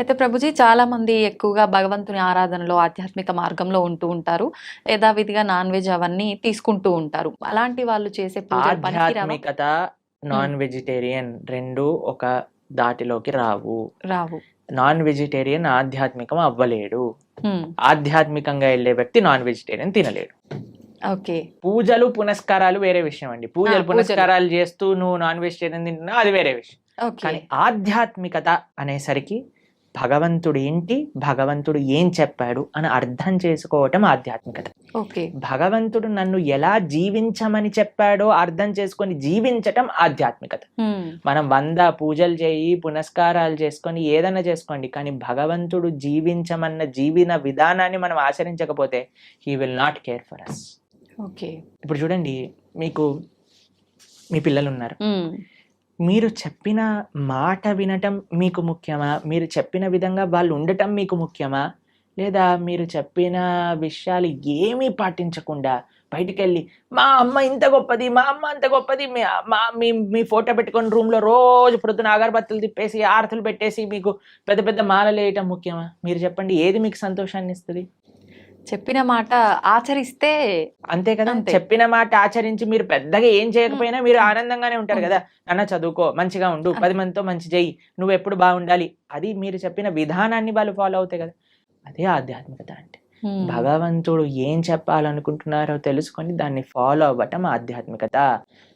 అయితే ప్రభుజీ చాలా మంది ఎక్కువగా భగవంతుని ఆరాధనలో ఆధ్యాత్మిక మార్గంలో ఉంటూ ఉంటారు. యథావిధిగా నాన్ వెజ్ అవన్నీ తీసుకుంటూ ఉంటారు. అలాంటి వాళ్ళు చేసే పూజలు పనికిరావా? ఆధ్యాత్మికత, హ్మ్. నాన్ వెజిటేరియన్ 2 ఒక దాటిలోకి రావు. రావు. నాన్ వెజిటేరియన్ ఆధ్యాత్మికం అవ్వలేడు. హ్మ్. ఆధ్యాత్మికంగా వెళ్ళే వ్యక్తి నాన్ వెజిటేరియన్ తినలేడు. ఓకే. పూజలు, పునస్కారాలు వేరే విషయం అండి. పూజలు, పూజలు. పునస్కారాలు చేస్తూ నువ్వు నాన్ వెజిటేరియన్ తింటున్నావు అది వేరే విషయం. ఓకే. కానీ ఆధ్యాత్మికత అనేసరికి భగవంతుడు ఏంటి, భగవంతుడు ఏం చెప్పాడు అని అర్థం చేసుకోవటం ఆధ్యాత్మికత. ఓకే. భగవంతుడు నన్ను ఎలా జీవించమని చెప్పాడో అర్థం చేసుకొని జీవించటం ఆధ్యాత్మికత. హ్మ్. మనం 100 పూజలు చేయి, పునస్కారాలు చేసుకొని ఏదైనా చేసుకోండి, కానీ భగవంతుడు జీవించమన్న జీవన విధానాన్ని మనం ఆచరించకపోతే he will not care for us. Okay. ఇప్పుడు చూడండి, మీకు మీ పిల్లలు ఉన్నారు. హ్మ్. మీరు చెప్పిన మాట వినటం మీకు ముఖ్యమా? మీరు చెప్పిన విధంగా వాళ్ళు ఉండటం మీకు ముఖ్యమా? లేదా మీరు చెప్పిన విషయాలు ఏమీ పాటించకుండా బయటికెళ్ళి మా అమ్మ ఇంత గొప్పది, మా అమ్మ అంత గొప్పది, మీ ఫోటో పెట్టుకొని రూమ్లో రోజు ప్రొద్దున అగరబత్తులు తిప్పేసి ఆరతులు పెట్టేసి మీకు పెద్ద పెద్ద మాలలు వేయటం ముఖ్యమా? మీరు చెప్పండి, ఏది మీకు సంతోషాన్ని ఇస్తుంది? చెప్పిన మాట ఆచరిస్తే అంతే కదా. అంతే. చెప్పిన మాట ఆచరించి మీరు పెద్దగా ఏం చేయకపోయినా మీరు ఆనందంగానే ఉంటారు కదా. నాన్న చదువుకో, మంచిగా ఉండు, 10 మందితో మంచి చెయ్యి, నువ్వు ఎప్పుడు బాగుండాలి, అది మీరు చెప్పిన విధానాన్ని వాళ్ళు ఫాలో అవుతాయి కదా. అదే ఆధ్యాత్మికత అంటే. హ్మ్. భగవంతుడు ఏం చెప్పాలనుకుంటున్నారో తెలుసుకొని దాన్ని ఫాలో అవ్వటం ఆధ్యాత్మికత.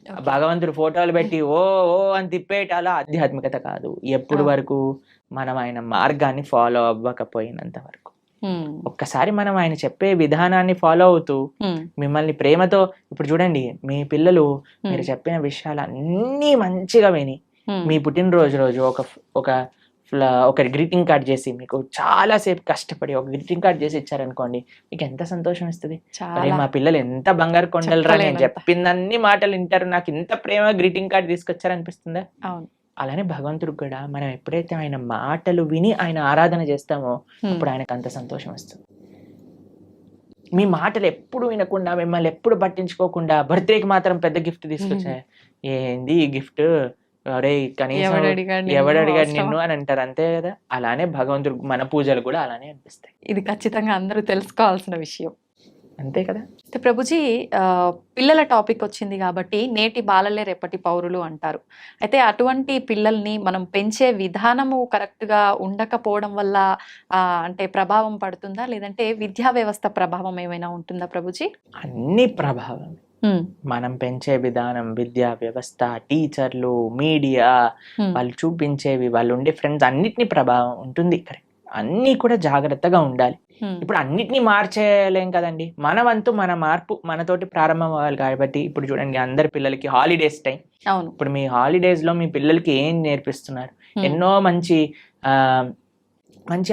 ఓకే. భగవంతుడు ఫోటోలు పెట్టి ఓ ఓ అని తిప్పేటాలో ఆధ్యాత్మికత కాదు. ఎప్పుడు వరకు మనం ఆయన మార్గాన్ని ఫాలో అవ్వకపోయినంత వరకు. హ్మ్. ఒక్కసారి మనం ఆయన చెప్పే విధానాన్ని ఫాలో అవుతూ హ్మ్. మిమ్మల్ని ప్రేమతో, ఇప్పుడు చూడండి మీ పిల్లలు మీరు చెప్పిన విషయాలు అన్నీ మంచిగా విని హ్మ్. మీ పుట్టినరోజు రోజు ఒక గ్రీటింగ్ కార్డ్ చేసి మీకు చాలా సేపు కష్టపడి ఒక గ్రీటింగ్ కార్డ్ చేసి ఇచ్చారనుకోండి, మీకు ఎంత సంతోషం ఇస్తుంది. అరే చాలా మా పిల్లలు ఎంత బంగారు కొండలరా, నేను చెప్పలేనంత. చెప్పిందన్ని మాటలు వింటారు, నాకు ఇంత ప్రేమ గ్రీటింగ్ కార్డ్ తీసుకొచ్చారనిపిస్తుందా? అవును. అలానే భగవంతుడికి కూడా మనం ఎప్పుడైతే ఆయన మాటలు విని ఆయన ఆరాధన చేస్తామో హ్మ్. అప్పుడు ఆయనకు అంత సంతోషం వస్తుంది. మీ మాటలు ఎప్పుడు వినకుండా, మిమ్మల్ని ఎప్పుడు పట్టించుకోకుండా బర్త్డేకి మాత్రం పెద్ద గిఫ్ట్ తీసుకొచ్చా, ఏంది ఈ గిఫ్ట్, అరే కనీసం ఎవడడిగాడు ఎవడడిగాడు నిన్ను నిన్ను అని అంటారు, అంతే కదా. అలానే భగవంతుడు మన పూజలు కూడా అలానే అనిపిస్తాయి, ఇది ఖచ్చితంగా అందరూ తెలుసుకోవాల్సిన విషయం. అంతే కదా. అయితే ప్రభుజీ పిల్లల టాపిక్ వచ్చింది కాబట్టి నేటి బాలలే రేపటి పౌరులు అంటారు. అయితే అటువంటి పిల్లల్ని మనం పెంచే విధానము కరెక్ట్‌గా ఉండకపోవడం వల్ల అంటే ప్రభావం పడుతుందా? లేదంటే విద్యా వ్యవస్థ ప్రభావం ఏమైనా ఉంటుందా ప్రభుజీ? అన్ని ప్రభావం. హ్మ్. మనం పెంచే విధానం, విద్యా వ్యవస్థ, టీచర్లు, మీడియా, హ్మ్. వాళ్ళు చూపించేవి, వాళ్ళు ఉండే ఫ్రెండ్స్ అన్నిటినీ ప్రభావం ఉంటుంది. కరెక్ట్, అన్నీ కూడా జాగ్రత్తగా ఉండాలి. హ్మ్. ఇప్పుడు అన్నిటినీ మార్చేయలేం కదండి. మన వంతు మన మార్పు మనతోటి ప్రారంభం అవ్వాలి. కాబట్టి ఇప్పుడు చూడండి, అందరి పిల్లలకి హాలిడేస్ టైం. అవును. ఇప్పుడు మీ హాలిడేస్‌లో మీ పిల్లలకి ఏం నేర్పిస్తున్నారు? ఎన్నో మంచి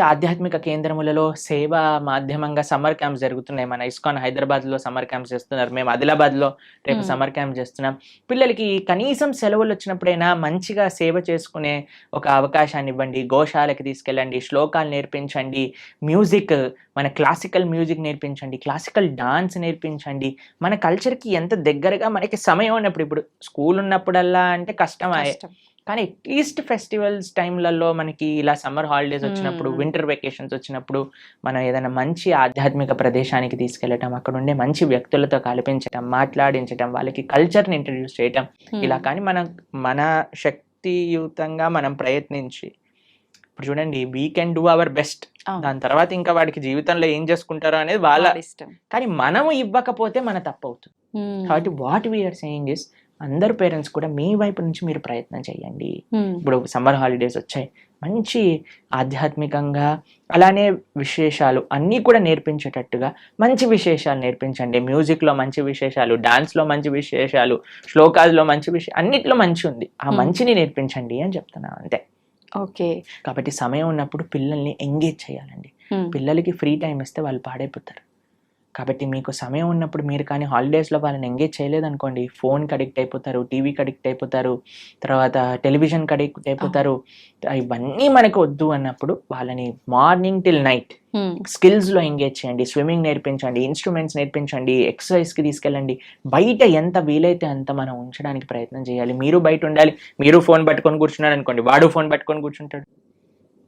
ఆధ్యాత్మిక కేంద్రములలో సేవా మాధ్యమంగా సమ్మర్ క్యాంప్స్ జరుగుతున్నాయి. మన ఇస్కాన్ హైదరాబాద్‌లో సమ్మర్ క్యాంప్స్ చేస్తున్నారు. మేము ఆదిలాబాద్‌లో రేపు సమ్మర్ క్యాంప్ చేస్తున్నాం. పిల్లలకి కనీసం సెలవులు వచ్చినప్పుడైనా మంచిగా సేవ చేసుకునే ఒక అవకాశాన్ని ఇవ్వండి. గోశాలకి తీసుకెళ్ళండి, శ్లోకాలు నేర్పించండి, మ్యూజిక్, మన క్లాసికల్ మ్యూజిక్ నేర్పించండి, క్లాసికల్ డాన్స్ నేర్పించండి. మన కల్చర్‌కి ఎంత దగ్గరగా మనకి సమయం ఉన్నప్పుడు, ఇప్పుడు స్కూల్ ఉన్నప్పుడల్లా అంటే కష్టమాయే. కష్టం. కానీ అట్లీస్ట్ ఫెస్టివల్స్ టైంలలో మనకి ఇలా సమ్మర్ హాలిడేస్ వచ్చినప్పుడు, వింటర్ వెకేషన్స్ వచ్చినప్పుడు మనం ఏదైనా మంచి ఆధ్యాత్మిక ప్రదేశానికి తీసుకెళ్ళటం, అక్కడ ఉండే మంచి వ్యక్తులతో కల్పించటం, మాట్లాడించటం, వాళ్ళకి కల్చర్ని ఇంట్రడ్యూస్ చేయటం, ఇలా కానీ మన శక్తియుతంగా మనం ప్రయత్నించి, ఇప్పుడు చూడండి we can do our best. దాని తర్వాత ఇంకా వాడికి జీవితంలో ఏం చేసుకుంటారో అనేది వాళ్ళ ఇష్టం. కానీ మనము ఇవ్వకపోతే మన తప్పు అవుతుంది. కాబట్టి వాట్ వీఆర్ సేయింగ్ ఇస్, అందరు పేరెంట్స్ కూడా మీ వైపు నుంచి మీరు ప్రయత్నం చేయండి. ఇప్పుడు సమ్మర్ హాలిడేస్ వచ్చాయి, మంచి ఆధ్యాత్మికంగా అలానే విశేషాలు అన్నీ కూడా నేర్పించేటట్టుగా మంచి విశేషాలు నేర్పించండి. మ్యూజిక్లో మంచి విశేషాలు, డాన్స్లో మంచి విశేషాలు, శ్లోకాల్లో మంచి విషయం, అన్నిట్లో మంచి ఉంది, ఆ మంచిని నేర్పించండి అని చెప్తున్నాను అంతే. ఓకే. కాబట్టి సమయం ఉన్నప్పుడు పిల్లల్ని ఎంగేజ్ చేయాలండి. పిల్లలకి ఫ్రీ టైం ఇస్తే వాళ్ళు పాడైపోతారు. కాబట్టి మీకు సమయం ఉన్నప్పుడు మీరు కానీ హాలిడేస్లో వాళ్ళని ఎంగేజ్ చేయలేదనుకోండి, ఫోన్కి అడిక్ట్ అయిపోతారు, టీవీకి అడిక్ట్ అయిపోతారు, తర్వాత టెలివిజన్కి అడిక్ట్ అయిపోతారు. ఇవన్నీ మనకు వద్దు అన్నప్పుడు వాళ్ళని మార్నింగ్ టిల్ నైట్ స్కిల్స్లో ఎంగేజ్ చేయండి. స్విమ్మింగ్ నేర్పించండి, ఇన్స్ట్రుమెంట్స్ నేర్పించండి, ఎక్సర్సైజ్కి తీసుకెళ్ళండి. బయట ఎంత వీలైతే అంత మనం ఉంచడానికి ప్రయత్నం చేయాలి. మీరు బయట ఉండాలి. మీరు ఫోన్ పట్టుకొని కూర్చున్నాడు అనుకోండి, వాడు ఫోన్ పట్టుకొని కూర్చుంటాడు.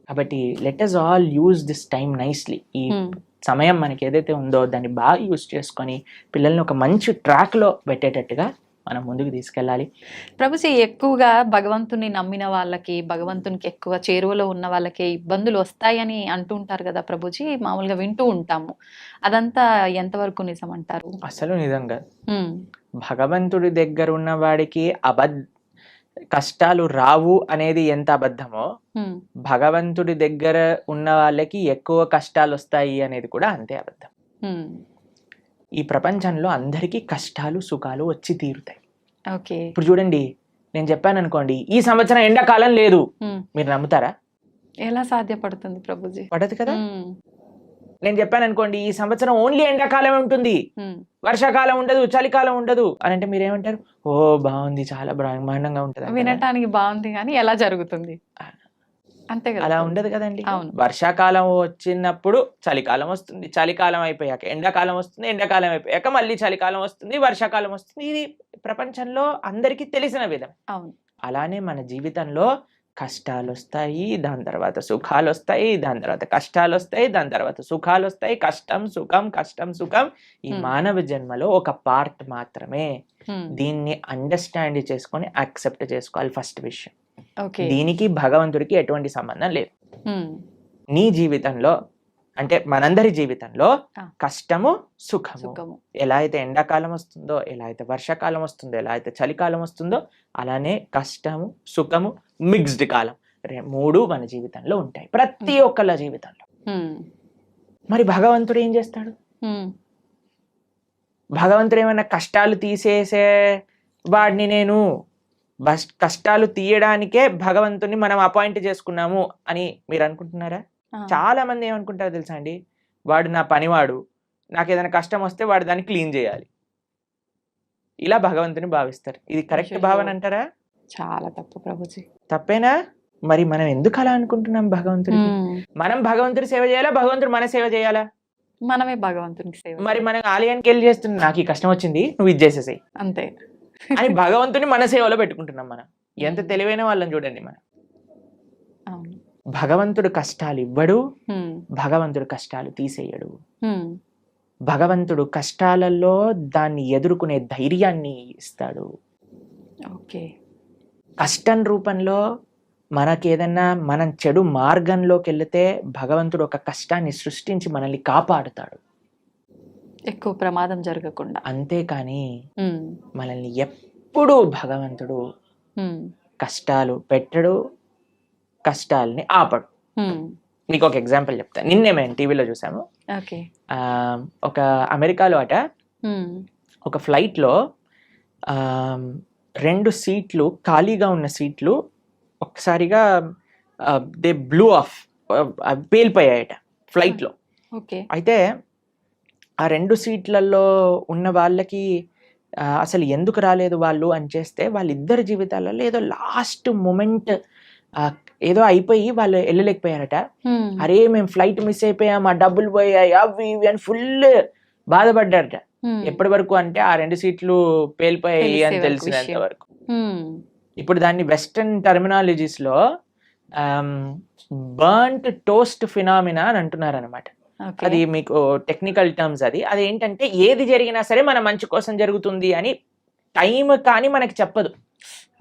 కాబట్టి let us all use this time nicely. ఈ ఉమ్. సమయం మనకి ఏదైతే ఉందో దాన్ని బాగా యూజ్ చేసుకొని పిల్లల్ని ఒక మంచి ట్రాక్లో పెట్టేటట్టుగా మనం ముందుకు తీసుకెళ్ళాలి. ప్రభుజీ ఎక్కువగా భగవంతుని నమ్మిన వాళ్ళకి, భగవంతునికి ఎక్కువ చేరువలో ఉన్న వాళ్ళకి ఇబ్బందులు వస్తాయని అంటుంటారు కదా ప్రభుజీ, మామూలుగా వింటూ ఉంటాము. అదంతా ఎంతవరకు నిజం అంటారు? అసలు నిజంగా ఉమ్, భగవంతుడి దగ్గర ఉన్న వాడికి కష్టాలు రావు అనేది ఎంత అబద్ధమో, ఉమ్, భగవంతుడి దగ్గర ఉన్న వాళ్ళకి ఎక్కువ కష్టాలు వస్తాయి అనేది కూడా అంతే అబద్ధం. ఉమ్. ఈ ప్రపంచంలో అందరికీ కష్టాలు సుఖాలు వచ్చి తీరుతాయి. ఓకే. ఇప్పుడు చూడండి, నేను చెప్పాను అనుకోండి, ఈ సంవత్సరం ఎండాకాలం లేదు, ఉమ్. మీరు నమ్ముతారా? ఎలా సాధ్యపడుతుంది ప్రభుజీ? పడదు కదా. ఉమ్, నేను చెప్పాను అనుకోండి, ఈ సంవత్సరం ఓన్లీ ఎండాకాలం ఉంటుంది, ఉమ్, వర్షాకాలం ఉండదు, చలికాలం ఉండదు అని అంటే మీరు ఏమంటారు? ఓ బాగుంది, చాలా బ్రహ్మాండంగా ఉంటుంది. వినటానికి బాగుంది కానీ ఎలా జరుగుతుంది? అంతే కదా అలా ప్రభుజీ? ఉండదు కదండి. అవును. వర్షాకాలం వచ్చినప్పుడు చలికాలం వస్తుంది, చలికాలం అయిపోయాక ఎండాకాలం వస్తుంది, ఎండాకాలం అయిపోయాక మళ్ళీ చలికాలం వస్తుంది, వర్షాకాలం వస్తుంది. ఇది ప్రపంచంలో అందరికీ తెలిసిన విధం. అవును. అలానే మన జీవితంలో కష్టాలు వస్తాయి, దాని తర్వాత సుఖాలు వస్తాయి, దాని తర్వాత కష్టాలు వస్తాయి, దాని తర్వాత సుఖాలు వస్తాయి. కష్టం సుఖం, కష్టం సుఖం ఈ మానవ జన్మలో ఒక పార్ట్ మాత్రమే. ఉమ్, దీన్ని అండర్స్టాండ్ చేసుకొని యాక్సెప్ట్ చేసుకోవాలి ఫస్ట్ విషయం. ఓకే. దీనికి భగవంతుడికి ఎటువంటి సంబంధం లేదు. ఉమ్, నీ జీవితంలో అంటే మనందరి జీవితంలో ఆ. కష్టము సుఖము, సుఖము. ఎలా అయితే ఎండాకాలం వస్తుందో, ఎలా అయితే వర్షాకాలం వస్తుందో, ఎలా అయితే చలికాలం వస్తుందో, అలానే కష్టము సుఖము మిక్స్డ్ కాలం మూడు మన జీవితంలో ఉంటాయి, ప్రతి ఒక్కళ్ళ జీవితంలో. ఉమ్, మరి భగవంతుడు ఏం చేస్తాడు? ఉమ్, భగవంతుడు ఏమైనా కష్టాలు తీసేసే వాడిని నేను కష్టాలు తీయడానికే భగవంతుని మనం అపాయింట్ చేసుకున్నాము అని మీరు అనుకుంటున్నారా? ఆ. చాలా మంది ఏమనుకుంటారో తెలుసా అండి, వాడు నా పనివాడు, నాకు ఏదైనా కష్టం వస్తే వాడు దాన్ని క్లీన్ చేయాలి, ఇలా భగవంతుని భావిస్తారు. ఇది కరెక్ట్ అయ్యయ్యో. భావన అంటారా? చాలా తప్పు ప్రభుజీ. తప్పేనా? మరి మనం ఎందుకు అలా అనుకుంటున్నాం భగవంతుడికి? ఉమ్, మనం భగవంతుడి సేవ చేయాలా, భగవంతుడు మన సేవ చేయాలా? మనమే భగవంతునికి సేవ మరి మనం ఆలయానికి వెళ్ళి చేస్తున్నాం, నాకు ఈ కష్టం వచ్చింది నువ్వు ఇది చేసేసాయి అంతే. అని భగవంతుని మన సేవలో పెట్టుకుంటున్నాం. మనం ఎంత తెలివైన వాళ్ళని చూడండి. మనం అవును. భగవంతుడు కష్టాలు ఇవ్వడు, ఉమ్, భగవంతుడు కష్టాలు తీసేయడు. ఉమ్, భగవంతుడు కష్టాలలో దాన్ని ఎదుర్కొనే ధైర్యాన్ని ఇస్తాడు. ఓకే. కష్టం రూపంలో మనకేదన్నా మనం చెడు మార్గంలోకి వెళితే భగవంతుడు ఒక కష్టాన్ని సృష్టించి మనల్ని కాపాడుతాడు, ఎక్కువ ప్రమాదం జరగకుండా. అంతేకాని ఉమ్, మనల్ని ఎప్పుడూ భగవంతుడు ఉమ్, కష్టాలు పెట్టడు, కష్టాలని ఆపడు. ఉమ్, మీకు ఒక ఎగ్జాంపుల్ చెప్తాను. నిన్నే మేము టీవీలో చూసాము. ఓకే. ఒక అమెరికాలో ఉమ్, ఒక ఫ్లైట్లో 2 సీట్లు ఖాళీగా ఉన్న సీట్లు ఒక్కసారిగా దే బ్లూ ఆఫ్, పేలిపోయాయట ఫ్లైట్లో. ఓకే. అయితే ఆ 2 సీట్లలో ఉన్న వాళ్ళకి అసలు ఎందుకు రాలేదు వాళ్ళు అని చేస్తే, వాళ్ళిద్దరి జీవితాలలో ఏదో లాస్ట్ మూమెంట్ ఏదో అయిపోయి వాళ్ళు వెళ్ళలేకపోయారట. ఉమ్, అరే మేము ఫ్లైట్ మిస్ అయిపోయాం, ఆ డబ్బులు పోయాయి, అవి ఇవి అని ఫుల్ బాధపడ్డారట. ఉమ్, ఎప్పటి వరకు అంటే ఆ 2 సీట్లు పేలిపోయాయి తెలిసే అని వరకు తెలిసినంత విషయం. వరకు. ఉమ్, ఇప్పుడు దాన్ని వెస్టర్న్ టర్మినాలజీస్ లో బర్న్ట్ టోస్ట్ ఫినామినా అని అంటున్నారు అనమాట. ఓకే. అది మీకు టెక్నికల్ టర్మ్స్. అది ఏంటంటే ఏది జరిగినా సరే మన మంచి కోసం జరుగుతుంది అని టైం కానీ మనకి చెప్పదు.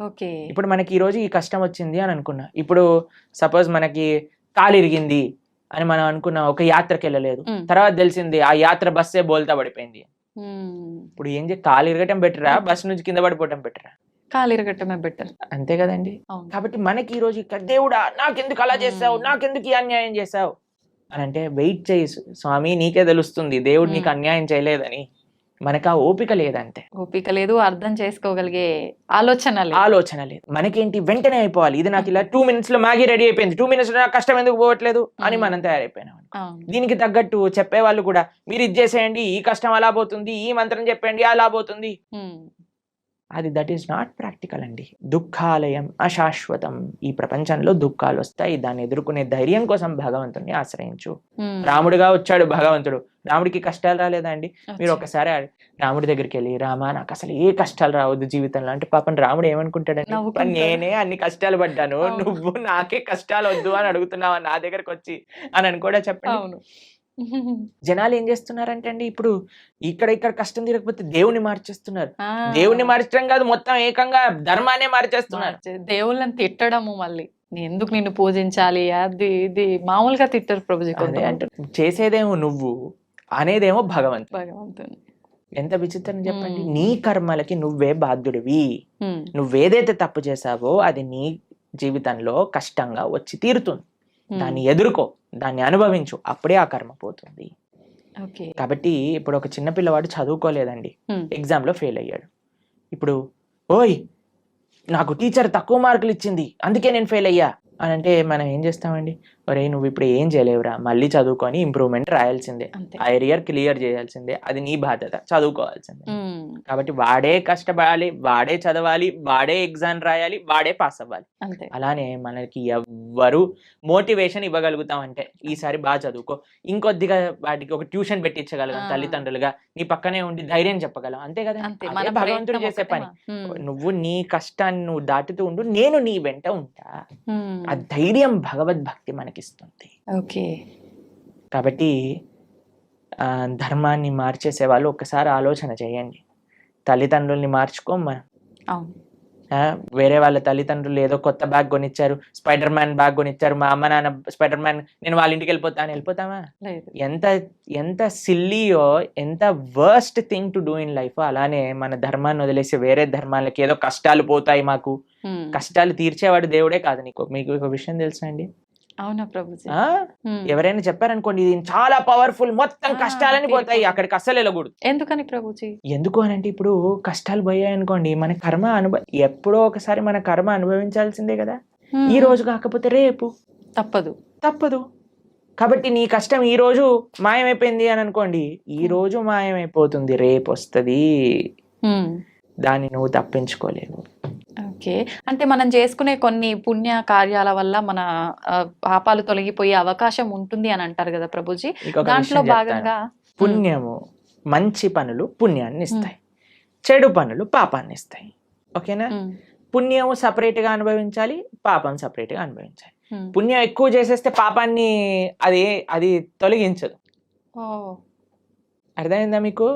ఓకే. ఇప్పుడు మనకి ఈ రోజు ఈ కష్టం వచ్చింది అని అనుకున్నా, ఇప్పుడు సపోజ్ మనకి కాలు ఇరిగింది అని మనం అనుకున్నాం, ఒక యాత్రకి వెళ్ళలేదు, ఉమ్, తర్వాత తెలిసింది ఆ యాత్ర బస్సే బోల్తా పడిపోయింది. ఉమ్, ఇప్పుడు ఏం కాలు ఇరగటం బెటరా, బస్ నుంచి కింద పడిపోవటం బెటరా? కాలు ఇరగటమే బెటర్. అంతే కదండి. అవును. కాబట్టి మనకి ఈ రోజు దేవుడా నాకెందుకు అలా చేసావు, నాకెందుకు ఈ అన్యాయం చేసావు అని అంటే, వెయిట్ చేయి స్వామి, నీకే తెలుస్తుంది దేవుడు నీకు అన్యాయం చేయలేదని. మనకు ఆ ఓపిక లేదంతే, ఓపిక లేదు, అర్థం చేసుకోగలిగే ఆలోచన లేదు. మనకేంటి వెంటనే అయిపోవాలి, ఇది నాకు ఇలా 2 minutes లో మ్యాగీ రెడీ అయిపోయింది, 2 minutes లో నాకు కష్టం ఎందుకు పోవట్లేదు అని మనం తయారైపోయినాం. అవును. దీనికి తగ్గట్టు చెప్పేవాళ్ళు కూడా, మీరు ఇది చేసేయండి ఈ కష్టం అలా పోతుంది, ఈ మంత్రం చెప్పండి అలా పోతుంది. ఉమ్, అది దట్ ఈస్ నాట్ ప్రాక్టికల్ అండి. దుఃఖాలయం అశాశ్వతం. ఈ ప్రపంచంలో దుఃఖాలు వస్తాయి, దాన్ని ఎదుర్కొనే ధైర్యం కోసం భగవంతుడిని ఆశ్రయించు. రాముడిగా వచ్చాడు భగవంతుడు, రాముడికి కష్టాలు రాలేదా అండి? మీరు ఒకసారి రాముడి దగ్గరికి వెళ్ళి, రామా నాకు అసలు ఏ కష్టాలు రావద్దు జీవితంలో అంటే, పాపం రాముడు ఏమనుకుంటాడండి, నేనే అన్ని కష్టాలు పడ్డాను, నువ్వు నాకే కష్టాలు వద్దు అని అడుగుతున్నావా నా దగ్గరకు వచ్చి అని కూడా చెప్పండి. జనాలు ఏం చేస్తున్నారంటే అండి, ఇప్పుడు ఇక్కడ కష్టం తీరకపోతే దేవుని మార్చేస్తున్నారు. దేవుని మార్చడం కాదు, మొత్తం ఏకంగా ధర్మాన్ని మార్చేస్తున్నారు. దేవుళ్ళని తిట్టడము, మళ్ళీ ఎందుకు నిన్ను పూజించాలి, అది ఇది మామూలుగా తిట్టరు ప్రభుజీ. అంటే చేసేదేమో నువ్వు, అనేదేమో భగవంతుడు. భగవంతుని ఎంత విచిత్రం చెప్పండి. నీ కర్మలకి నువ్వే బాధ్యుడివి. నువ్వేదైతే తప్పు చేసావో అది నీ జీవితంలో కష్టంగా వచ్చి తీరుతుంది. దాన్ని ఎదుర్కో, దాన్ని అనుభవించు, అప్పుడే ఆ కర్మ పోతుంది. కాబట్టి ఇప్పుడు ఒక చిన్న పిల్లవాడు చదువుకోలేదండి, ఎగ్జామ్ లో ఫెయిల్ అయ్యాడు. ఇప్పుడు ఓయ్ నాకు టీచర్ తక్కువ మార్కులు ఇచ్చింది అందుకే నేను ఫెయిల్ అయ్యా అని అంటే మనం ఏం చేస్తామండి, ఒరే నువ్వు ఇప్పుడు ఏం చేయలేవురా, మళ్ళీ చదువుకొని ఇంప్రూవ్మెంట్ రాయాల్సిందే, ఆ ఏరియర్ క్లియర్ చేయాల్సిందే, అది నీ బాధ్యత, చదువుకోవాల్సిందే. కాబట్టి వాడే కష్టపడాలి, వాడే చదవాలి, వాడే ఎగ్జామ్ రాయాలి, వాడే పాస్ అవ్వాలి. అలానే మనకి ఎవ్వరు మోటివేషన్ ఇవ్వగలుగుతాం అంటే, ఈసారి బాగా చదువుకో, ఇంకొద్దిగా వాటికి ఒక ట్యూషన్ పెట్టించగలం తల్లిదండ్రులుగా, నీ పక్కనే ఉండి ధైర్యం చెప్పగలం, అంతే కదా. అదే భగవంతుడు చేసే పని. నువ్వు నీ కష్టాన్ని నువ్వు దాటుతూ ఉండు, నేను నీ వెంట ఉంటా. ఆ ధైర్యం భగవద్భక్తి మనకిస్తుంది. కాబట్టి ధర్మాన్ని మార్చేసే వాళ్ళు ఒక్కసారి ఆలోచన చేయండి. తల్లిదండ్రుల్ని మార్చుకోమా. వేరే వాళ్ళ తల్లిదండ్రులు ఏదో కొత్త బ్యాగ్ కొనిచ్చారు, స్పైడర్ మ్యాన్ బ్యాగ్ కొనిచ్చారు, మా అమ్మ నాన్న స్పైడర్ మ్యాన్, నేను వాళ్ళ ఇంటికి వెళ్ళిపోతాను, వెళ్ళిపోతామా? ఎంత సిల్లీయో, ఎంత worst thing to do in life. అలానే మన ధర్మాన్ని వదిలేసి వేరే ధర్మాలకి ఏదో కష్టాలు పోతాయి, మాకు కష్టాలు తీర్చేవాడు దేవుడే కాదు. మీకు ఒక విషయం తెలుసా అండి? అవునా ప్రభుజీ? ఎవరైనా చెప్పారనుకోండి ఇది చాలా పవర్ఫుల్, మొత్తం కష్టాలని పోతాయి, అక్కడికి అస్సలు వెళ్ళకూడదు. ఎందుకని ప్రభుజీ? ఎందుకు అని అంటే, ఇప్పుడు కష్టాలు పోయాయి అనుకోండి, మన కర్మ ఎప్పుడో ఒకసారి మన కర్మ అనుభవించాల్సిందే కదా. ఈ రోజు కాకపోతే రేపు తప్పదు. కాబట్టి నీ కష్టం ఈ రోజు మాయమైపోయింది అని అనుకోండి, ఈ రోజు మాయమైపోతుంది, రేపు వస్తుంది, దాన్ని నువ్వు తప్పించుకోలేవు. అంటే మనం చేసుకునే కొన్ని పుణ్య కార్యాల వల్ల మన పాపాలు తొలగిపోయే అవకాశం ఉంటుంది అని అంటారు కదా ప్రభుజీ. దాంట్లో భాగంగా పుణ్యము, మంచి పనులు పుణ్యాన్ని ఇస్తాయి, చెడు పనులు పాపాన్ని ఇస్తాయి. ఓకేనా? పుణ్యము సపరేట్ గా అనుభవించాలి, పాపం సపరేట్ గా అనుభవించాలి. పుణ్యం ఎక్కువ చేసేస్తే పాపాన్ని అది తొలగించదు. అర్థమైందా మీకు?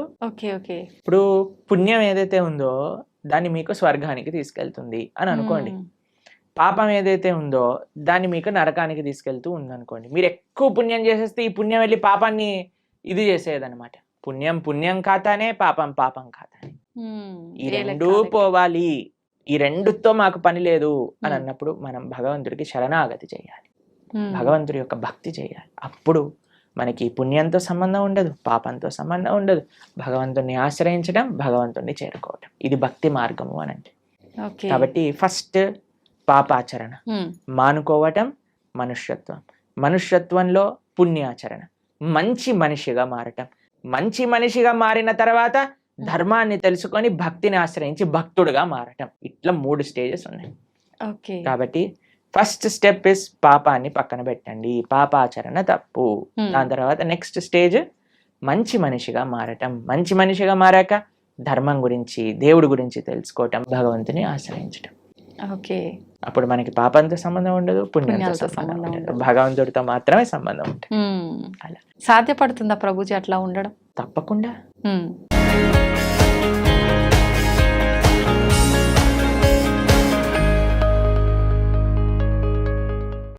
ఇప్పుడు పుణ్యం ఏదైతే ఉందో దాన్ని మీకు స్వర్గానికి తీసుకెళ్తుంది అని అనుకోండి, పాపం ఏదైతే ఉందో దాన్ని మీకు నరకానికి తీసుకెళ్తూ ఉంది అనుకోండి. మీరు ఎక్కువ పుణ్యం చేసేస్తే ఈ పుణ్యం వెళ్ళి పాపాన్ని ఇది చేసేదన్నమాట. పుణ్యం ఖాతానే, పాపం ఖాతానే. ఈ రెండూ పోవాలి, ఈ రెండుతో మాకు పని లేదు అని అన్నప్పుడు మనం భగవంతుడికి శరణాగతి చేయాలి, భగవంతుడి యొక్క భక్తి చేయాలి. అప్పుడు మనకి పుణ్యంతో సంబంధం ఉండదు, పాపంతో సంబంధం ఉండదు. భగవంతుడిని ఆశ్రయించడం, భగవంతుడిని చేరుకోవడం, ఇది భక్తి మార్గము అని అంటే. కాబట్టి ఫస్ట్ పాపాచరణ మానుకోవటం మనుష్యత్వం, మనుష్యత్వంలో పుణ్యాచరణ, మంచి మనిషిగా మారటం, మంచి మనిషిగా మారిన తర్వాత ధర్మాన్ని తెలుసుకొని భక్తిని ఆశ్రయించి భక్తుడుగా మారటం. ఇట్లా 3 స్టేజెస్ ఉన్నాయి. కాబట్టి ఫస్ట్ స్టెప్ ఇస్ పాపాన్ని పక్కన పెట్టండి, పాపాచరణ తప్పు. దాని తర్వాత నెక్స్ట్ స్టేజ్ మంచి మనిషిగా మారటం, మంచి మనిషిగా మారాక ధర్మం గురించి, దేవుడి గురించి తెలుసుకోవటం, భగవంతుని ఆశ్రయించటం. అప్పుడు మనకి పాపంతో సంబంధం ఉండదు, పుణ్యంతో సంబంధం ఉండదు, భగవంతుడితో మాత్రమే సంబంధం ఉంటుంది. అలా సాధ్యపడుతుందా ప్రభుజీ అట్లా ఉండడం? తప్పకుండా.